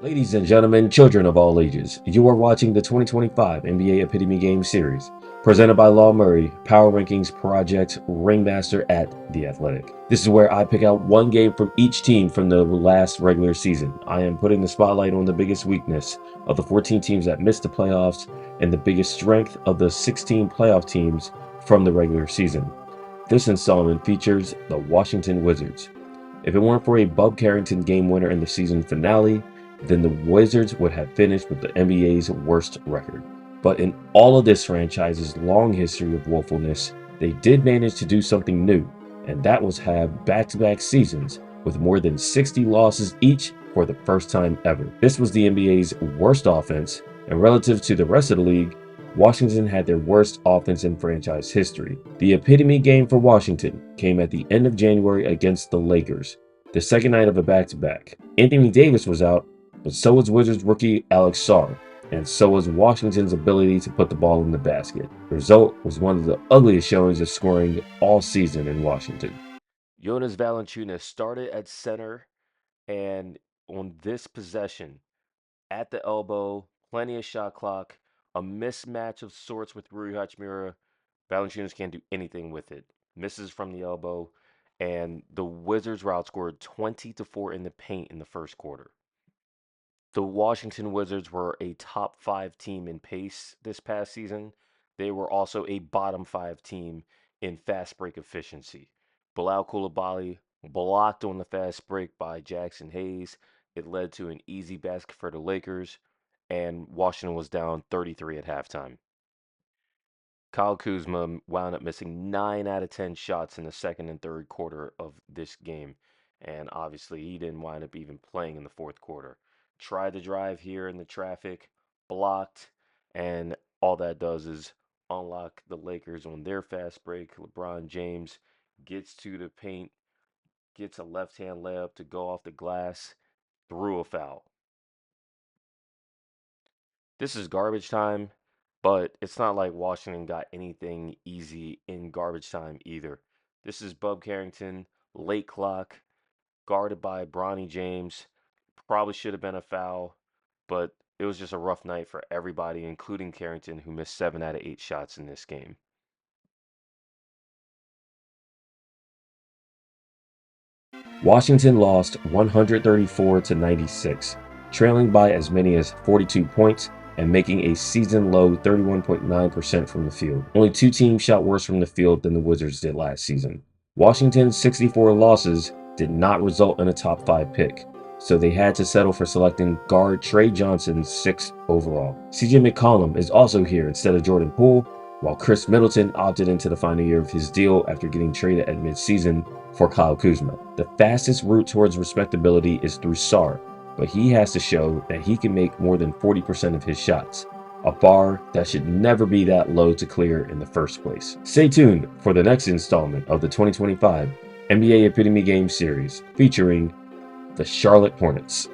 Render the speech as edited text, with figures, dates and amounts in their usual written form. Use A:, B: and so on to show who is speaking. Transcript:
A: Ladies and gentlemen, children of all ages, you are watching the 2025 NBA Epitome Game Series, presented by Law Murray, Power Rankings Project Ringmaster at The Athletic. This is where I pick out one game from each team from the last regular season. I am putting the spotlight on the biggest weakness of the 14 teams that missed the playoffs and the biggest strength of the 16 playoff teams from the regular season. This installment features the Washington Wizards. If it weren't for a Bub Carrington game winner in the season finale, then the Wizards would have finished with the NBA's worst record. But in all of this franchise's long history of woefulness, they did manage to do something new, and that was have back-to-back seasons with more than 60 losses each for the first time ever. This was the NBA's worst offense, and relative to the rest of the league, Washington had their worst offense in franchise history. The epitome game for Washington came at the end of January against the Lakers, the second night of a back-to-back. Anthony Davis was out, but so was Wizards rookie Alex Sarr, and so was Washington's ability to put the ball in the basket. The result was one of the ugliest showings of scoring all season in Washington. Jonas Valanciunas started at center, and on this possession, at the elbow, plenty of shot clock, a mismatch of sorts with Rui Hachimura. Valanciunas can't do anything with it. Misses from the elbow, and the Wizards were outscored 20-4 in the paint in the first quarter. The Washington Wizards were a top 5 team in pace this past season. They were also a bottom 5 team in fast break efficiency. Bilal Coulibaly blocked on the fast break by Jackson Hayes. It led to an easy basket for the Lakers, and Washington was down 33 at halftime. Kyle Kuzma wound up missing 9 out of 10 shots in the second and third quarter of this game. And obviously, he didn't wind up even playing in the fourth quarter. Tried to drive here in the traffic, blocked, and all that does is unlock the Lakers on their fast break. LeBron James gets to the paint, gets a left hand layup to go off the glass, threw a foul. This is garbage time, but it's not like Washington got anything easy in garbage time either. This is Bub Carrington, late clock, guarded by Bronny James. Probably should have been a foul, but it was just a rough night for everybody, including Carrington, who missed 7 out of 8 shots in this game. Washington lost 134 to 96, trailing by as many as 42 points and making a season low 31.9% from the field. Only 2 teams shot worse from the field than the Wizards did last season. Washington's 64 losses did not result in a top 5 pick, so they had to settle for selecting guard Trey Johnson 6th overall. CJ McCollum is also here instead of Jordan Poole, while Chris Middleton opted into the final year of his deal after getting traded at midseason for Kyle Kuzma. The fastest route towards respectability is through Sarr, but he has to show that he can make more than 40% of his shots, a bar that should never be that low to clear in the first place. Stay tuned for the next installment of the 2025 NBA Epitome Game Series featuring the Charlotte Hornets.